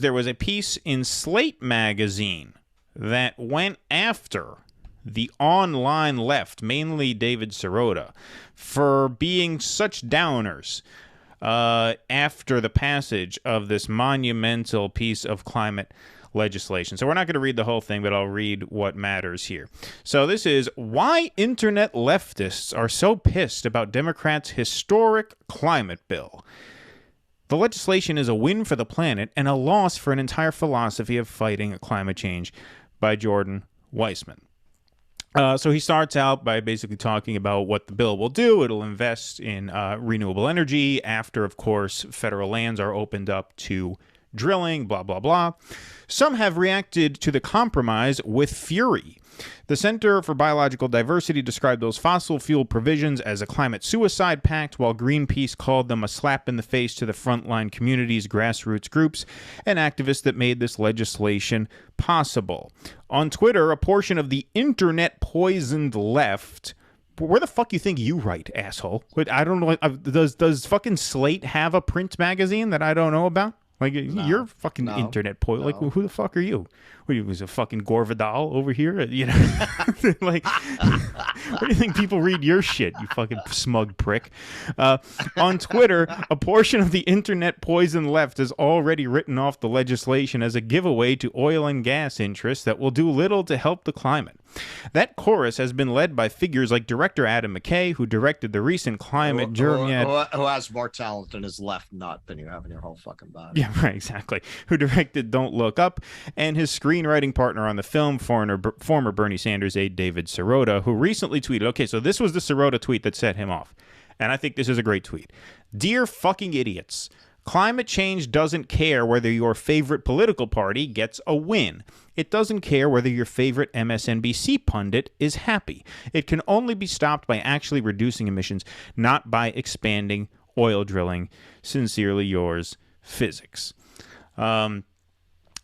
There was a piece in Slate magazine that went after the online left, mainly David Sirota, for being such downers after the passage of this monumental piece of climate legislation. So we're not going to read the whole thing, but I'll read what matters here. So this is why internet leftists are so pissed about Democrats' historic climate bill. The legislation is a win for the planet and a loss for an entire philosophy of fighting climate change, by Jordan Weissman. So he starts out by basically talking about what the bill will do. It'll invest in renewable energy after, of course, federal lands are opened up to drilling, blah, blah, blah. Some have reacted to the compromise with fury. The Center for Biological Diversity described those fossil fuel provisions as a climate suicide pact, while Greenpeace called them a slap in the face to the frontline communities, grassroots groups, and activists that made this legislation possible. On Twitter, a portion of the internet-poisoned left... Where the fuck you think you write, asshole? I don't know. Does fucking Slate have a print magazine that I don't know about? Like, no, you're fucking internet poison. Like, who the fuck are you? What, you was a fucking Gore Vidal over here? You know, like, where do you think people read your shit, you fucking smug prick? On Twitter, a portion of the internet poison left has already written off the legislation as a giveaway to oil and gas interests that will do little to help the climate. That chorus has been led by figures like director Adam McKay, who directed the recent climate journey. Who has more talent in his left nut than you have in your whole fucking body. Yeah, right, exactly. Who directed Don't Look Up, and his screenwriting partner on the film, former Bernie Sanders aide David Sirota, who recently tweeted, okay, so this was the Sirota tweet that set him off, and I think this is a great tweet. Dear fucking idiots. Climate change doesn't care whether your favorite political party gets a win. It doesn't care whether your favorite MSNBC pundit is happy. It can only be stopped by actually reducing emissions, not by expanding oil drilling. Sincerely yours, Physics.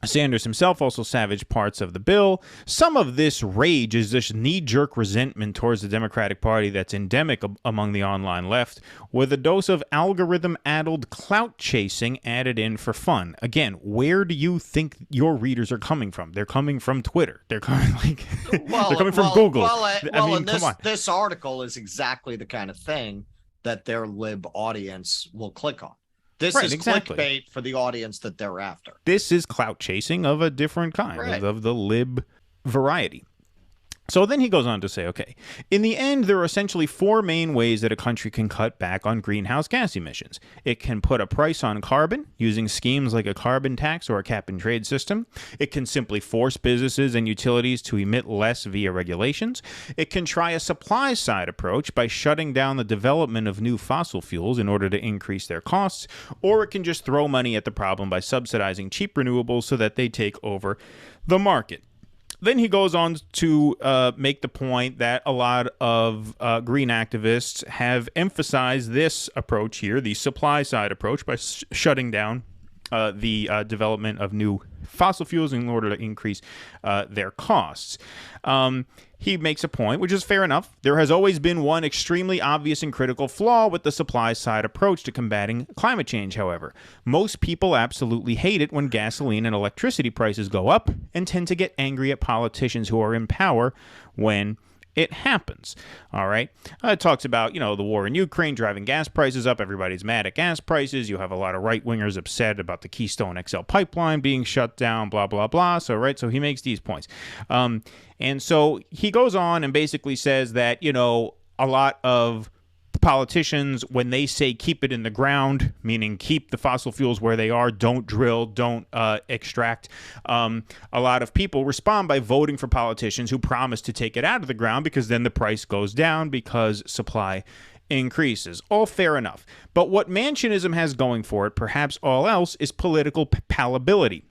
Sanders himself also savaged parts of the bill. Some of this rage is this knee-jerk resentment towards the Democratic Party that's endemic among the online left, with a dose of algorithm-addled clout chasing added in for fun. Again, where do you think your readers are coming from? They're coming from Twitter. They're coming they're coming from Google. I mean, this article is exactly the kind of thing that their lib audience will click on. This is clickbait for the audience that they're after. This is clout chasing of a different kind, of the lib variety. So then he goes on to say, okay, in the end, there are essentially four main ways that a country can cut back on greenhouse gas emissions. It can put a price on carbon using schemes like a carbon tax or a cap-and-trade system. It can simply force businesses and utilities to emit less via regulations. It can try a supply-side approach by shutting down the development of new fossil fuels in order to increase their costs. Or it can just throw money at the problem by subsidizing cheap renewables so that they take over the market. Then he goes on to make the point that a lot of green activists have emphasized this approach here, the supply-side approach, by shutting down the development of new fossil fuels in order to increase their costs. He makes a point, which is fair enough. There has always been one extremely obvious and critical flaw with the supply-side approach to combating climate change, however. Most people absolutely hate it when gasoline and electricity prices go up and tend to get angry at politicians who are in power when it happens. All right. It talks about, the war in Ukraine driving gas prices up. Everybody's mad at gas prices. You have a lot of right-wingers upset about the Keystone XL pipeline being shut down, blah, blah, blah. So he makes these points. And so he goes on and basically says that, a lot of politicians, when they say keep it in the ground, meaning keep the fossil fuels where they are, don't drill, don't extract, a lot of people respond by voting for politicians who promise to take it out of the ground because then the price goes down because supply increases. All fair enough. But what Mansionism has going for it, perhaps all else, is political palatability.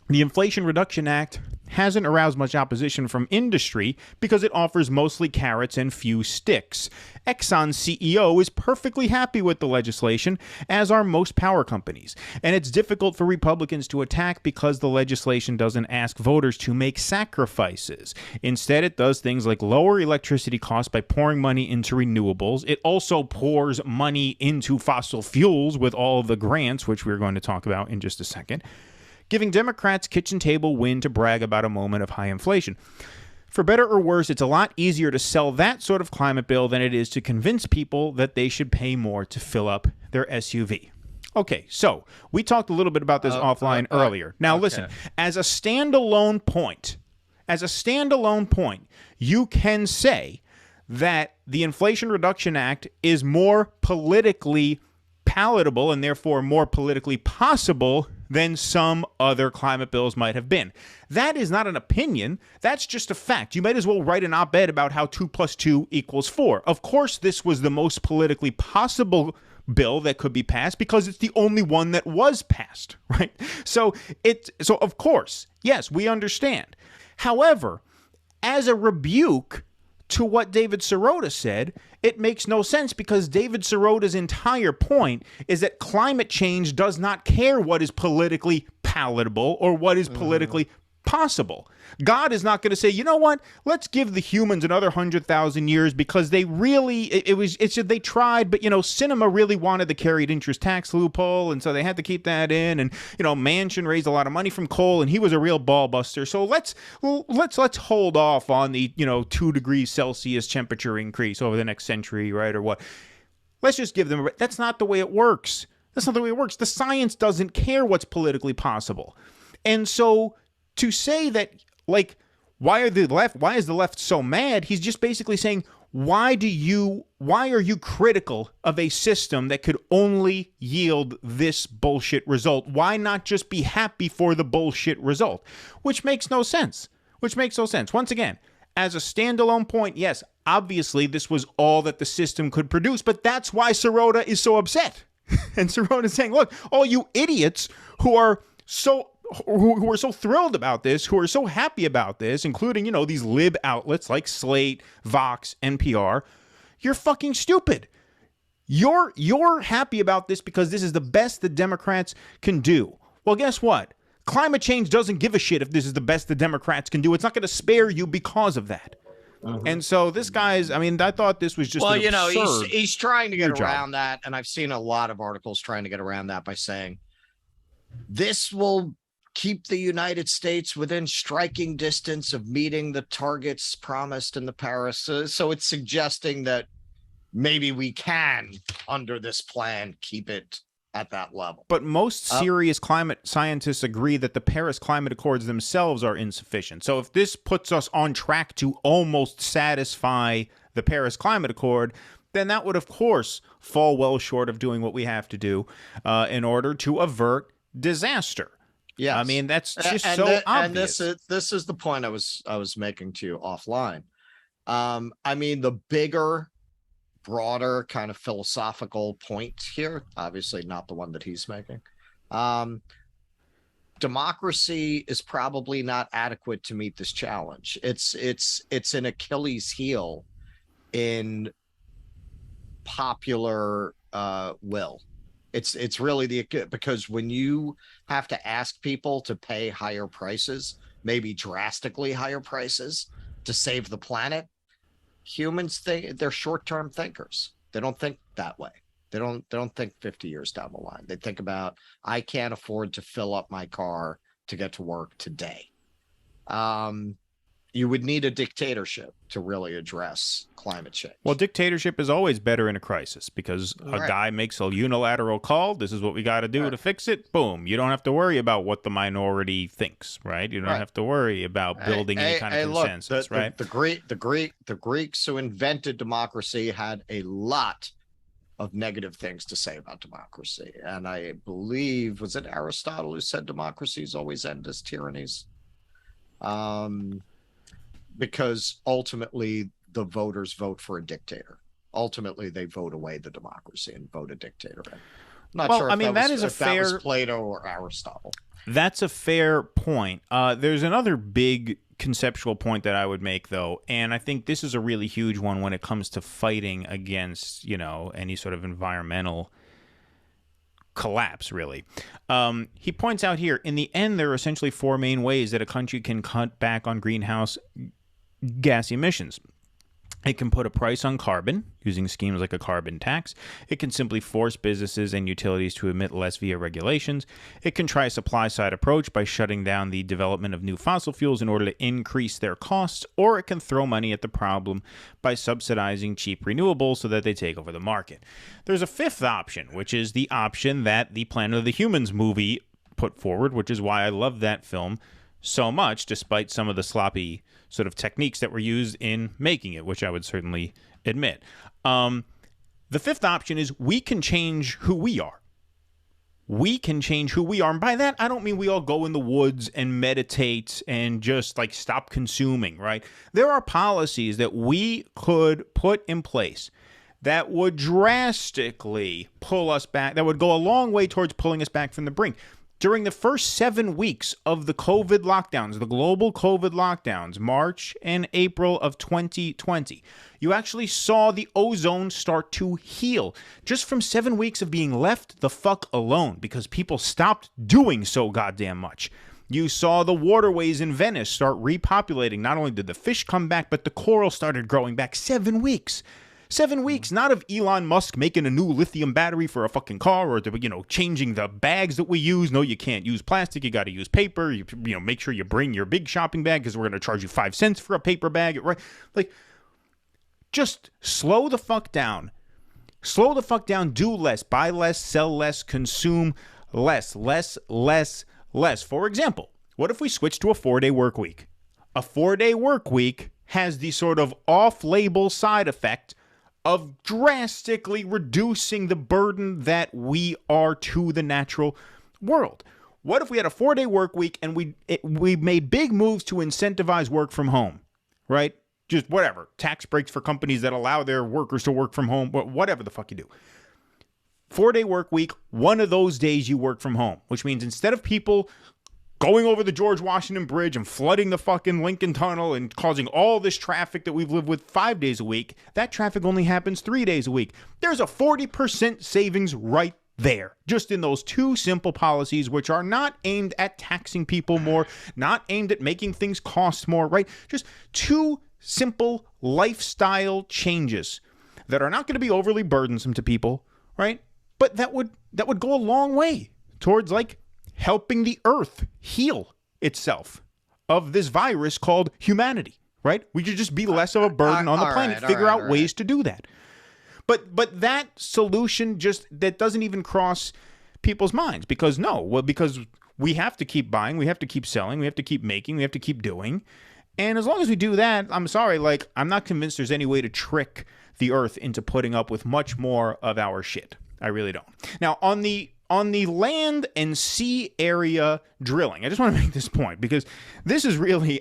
The Inflation Reduction Act hasn't aroused much opposition from industry because it offers mostly carrots and few sticks. Exxon's CEO is perfectly happy with the legislation, as are most power companies. And it's difficult for Republicans to attack because the legislation doesn't ask voters to make sacrifices. Instead, it does things like lower electricity costs by pouring money into renewables. It also pours money into fossil fuels with all the grants, which we're going to talk about in just a second. giving Democrats kitchen table win to brag about a moment of high inflation. For better or worse, it's a lot easier to sell that sort of climate bill than it is to convince people that they should pay more to fill up their SUV. Okay, so we talked a little bit about this offline earlier. Now, listen, as a standalone point, you can say that the Inflation Reduction Act is more politically palatable and therefore more politically possible than some other climate bills might have been. That is not an opinion. That's just a fact. You might as well write an op-ed about how 2 + 2 = 4. Of course, this was the most politically possible bill that could be passed because it's the only one that was passed, right? So of course, yes, we understand. However, as a rebuke to what David Sirota said, it makes no sense because David Sirota's entire point is that climate change does not care what is politically palatable or what is politically possible. God is not going to say, you know what, let's give the humans another 100,000 years because they really, they tried, but, cinema really wanted the carried interest tax loophole, and so they had to keep that in, and, Manchin raised a lot of money from coal, and he was a real ball buster, so let's hold off on the, 2 degrees Celsius temperature increase over the next century, right, or what. Let's just give them, that's not the way it works. That's not the way it works. The science doesn't care what's politically possible. And so to say that, why is the left so mad? He's just basically saying, why are you critical of a system that could only yield this bullshit result? Why not just be happy for the bullshit result? Which makes no sense. Once again, as a standalone point, yes, obviously this was all that the system could produce, but that's why Sirota is so upset. And Sirota is saying, look, all you idiots who are so thrilled about this, who are so happy about this, including, these lib outlets like Slate, Vox, NPR, you're fucking stupid. You're happy about this because this is the best the Democrats can do. Well, guess what? Climate change doesn't give a shit if this is the best the Democrats can do. It's not going to spare you because of that. And so this guy's, I thought this was just he's trying to get around that, and I've seen a lot of articles trying to get around that by saying this will keep the United States within striking distance of meeting the targets promised in the Paris. So it's suggesting that maybe we can, under this plan, keep it at that level. But most serious climate scientists agree that the Paris Climate Accords themselves are insufficient. So if this puts us on track to almost satisfy the Paris Climate Accord, then that would, of course, fall well short of doing what we have to do in order to avert disaster. Yes. That's just so obvious. And this is the point I was making to you offline. The bigger, broader kind of philosophical point here, obviously not the one that he's making. Democracy is probably not adequate to meet this challenge. It's an Achilles heel in popular will. It's really because when you have to ask people to pay higher prices, maybe drastically higher prices to save the planet, humans they're short-term thinkers. They don't think that way. They don't think 50 years down the line. They think about, I can't afford to fill up my car to get to work today. You would need a dictatorship to really address climate change. Well, dictatorship is always better in a crisis because a guy makes a unilateral call. This is what we got to do to fix it. Boom. You don't have to worry about what the minority thinks, right? You don't have to worry about building any kind of consensus, right? The Greeks who invented democracy had a lot of negative things to say about democracy. And I believe, was it Aristotle who said democracies always end as tyrannies? Because ultimately the voters vote for a dictator. Ultimately, they vote away the democracy and vote a dictator in. I'm not sure if that was Plato or Aristotle. That's a fair point. There's another big conceptual point that I would make, though, and I think this is a really huge one when it comes to fighting against, any sort of environmental collapse, really. He points out here, in the end, there are essentially 4 main ways that a country can cut back on greenhouse gas emissions. It can put a price on carbon using schemes like a carbon tax. It can simply force businesses and utilities to emit less via regulations. It can try a supply-side approach by shutting down the development of new fossil fuels in order to increase their costs, or it can throw money at the problem by subsidizing cheap renewables so that they take over the market. There's a fifth option, which is the option that the Planet of the Humans movie put forward, which is why I love that film so much, despite some of the sloppy sort of techniques that were used in making it, which I would certainly admit. The fifth option is we can change who we are. We can change who we are. And by that, I don't mean we all go in the woods and meditate and just like stop consuming, right? There are policies that we could put in place that would drastically pull us back, that would go a long way towards pulling us back from the brink. During the first 7 weeks of the COVID lockdowns, the global COVID lockdowns, March and April of 2020, you actually saw the ozone start to heal just from 7 weeks of being left the fuck alone because people stopped doing so goddamn much. You saw the waterways in Venice start repopulating. Not only did the fish come back, but the coral started growing back. 7 weeks. 7 weeks, not of Elon Musk making a new lithium battery for a fucking car or, changing the bags that we use. No, you can't use plastic. You got to use paper. You make sure you bring your big shopping bag because we're going to charge you 5 cents for a paper bag. Right? Like, just slow the fuck down. Slow the fuck down. Do less. Buy less. Sell less. Consume less. Less. For example, what if we switch to a 4-day work week? A 4-day work week has the sort of off-label side effect of drastically reducing the burden that we are to the natural world. What if we had a 4-day work week and we made big moves to incentivize work from home, right? Just whatever. Tax breaks for companies that allow their workers to work from home, whatever the fuck you do. 4-day work week, one of those days you work from home, which means instead of people going over the George Washington Bridge and flooding the fucking Lincoln Tunnel and causing all this traffic that we've lived with 5 days a week, that traffic only happens 3 days a week. There's a 40% savings right there, just in those two simple policies, which are not aimed at taxing people more, not aimed at making things cost more, right? Just two simple lifestyle changes that are not going to be overly burdensome to people, right? But that would go a long way towards helping the earth heal itself of this virus called humanity, right? We should just be less of a burden on the planet, figure out ways to do that. But that solution that doesn't even cross people's minds because we have to keep buying, we have to keep selling, we have to keep making, we have to keep doing. And as long as we do that, I'm sorry, I'm not convinced there's any way to trick the earth into putting up with much more of our shit. I really don't. Now, on the land and sea area drilling, I just want to make this point because this is really,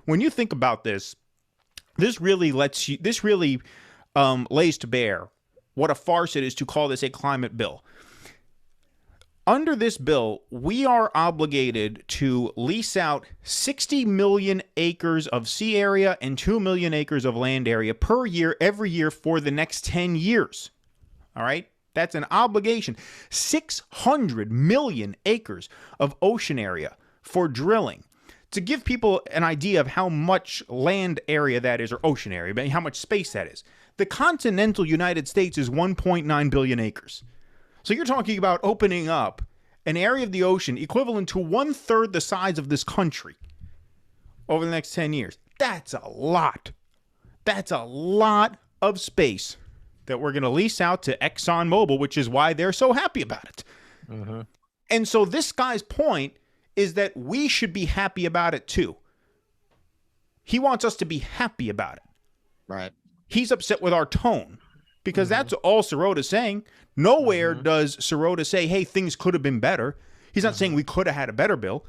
when you think about this, this really lays to bear what a farce it is to call this a climate bill. Under this bill, we are obligated to lease out 60 million acres of sea area and 2 million acres of land area per year, every year for the next 10 years. All right? That's an obligation. 600 million acres of ocean area for drilling. To give people an idea of how much land area that is, or ocean area, but how much space that is, the continental United States is 1.9 billion acres. So you're talking about opening up an area of the ocean equivalent to 1/3 the size of this country over the next 10 years. That's a lot. That's a lot of space that we're going to lease out to ExxonMobil, which is why they're so happy about it. Mm-hmm. And so this guy's point is that we should be happy about it too. He wants us to be happy about it. Right. He's upset with our tone because that's all Sirota's saying. Nowhere does Sirota say, hey, things could have been better. He's not saying we could have had a better bill.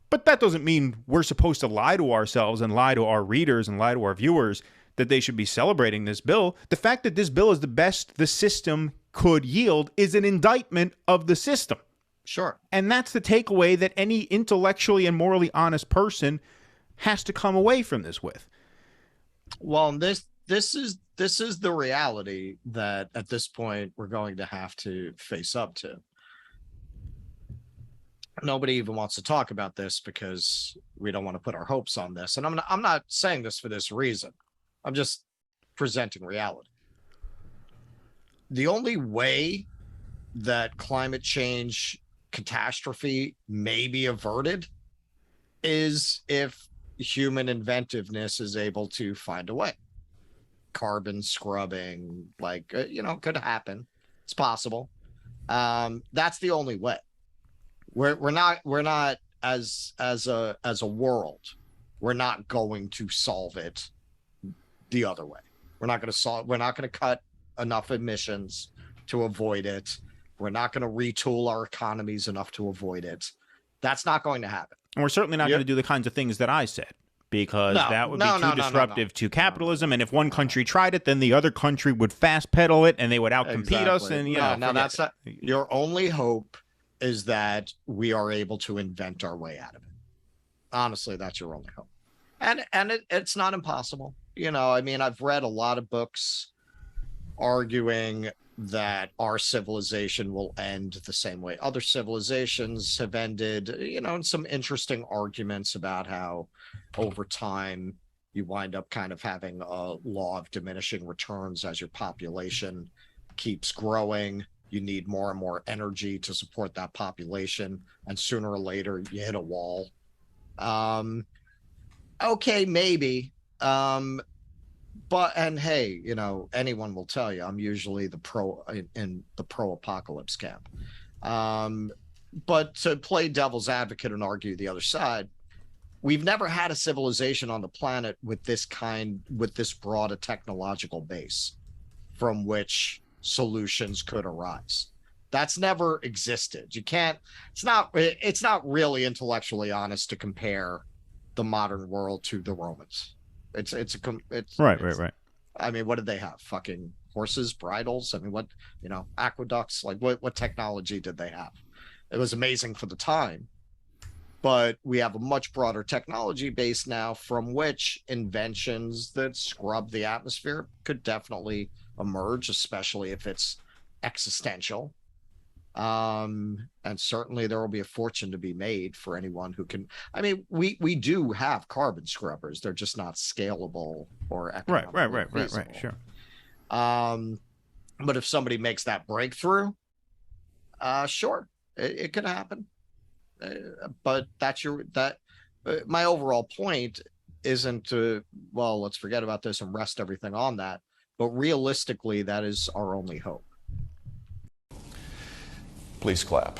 But that doesn't mean we're supposed to lie to ourselves and lie to our readers and lie to our viewers that they should be celebrating this bill. The fact that this bill is the best the system could yield is an indictment of the system. Sure. And that's the takeaway that any intellectually and morally honest person has to come away from this with. Well, this is the reality that at this point we're going to have to face up to. Nobody even wants to talk about this because we don't want to put our hopes on this. And I'm not saying this for this reason. I'm just presenting reality. The only way that climate change catastrophe may be averted is if human inventiveness is able to find a way. Carbon scrubbing, like, could happen. It's possible. That's the only way. We're not as a world, we're not going to solve it the other way. We're not going to cut enough emissions to avoid it. We're not going to retool our economies enough to avoid it. That's not going to happen. And we're certainly not going to do the kinds of things that I said, because that would be too disruptive to capitalism. And if one country tried it, then the other country would fast pedal it and they would outcompete us. And that's not your only hope, is that we are able to invent our way out of it. Honestly, that's your only hope. And it's not impossible. I've read a lot of books arguing that our civilization will end the same way other civilizations have ended, and some interesting arguments about how over time you wind up kind of having a law of diminishing returns. As your population keeps growing, you need more and more energy to support that population, and sooner or later you hit a wall. Okay, maybe. But hey, anyone will tell you I'm usually in the pro-apocalypse camp. But to play devil's advocate and argue the other side, we've never had a civilization on the planet with this broad a technological base from which solutions could arise. That's never existed. You can't. It's not really intellectually honest to compare the modern world to the Romans. It's right. I mean, what did they have? Fucking horses, bridles. I mean, what, aqueducts? Like, what technology did they have? It was amazing for the time, but we have a much broader technology base now, from which inventions that scrub the atmosphere could definitely emerge, especially if it's existential. And certainly there will be a fortune to be made for anyone who can. I mean, we do have carbon scrubbers. They're just not scalable or economically feasible. Right, sure. But if somebody makes that breakthrough, sure, it could happen. But my overall point isn't to, well, let's forget about this and rest everything on that. But realistically, that is our only hope. Please clap.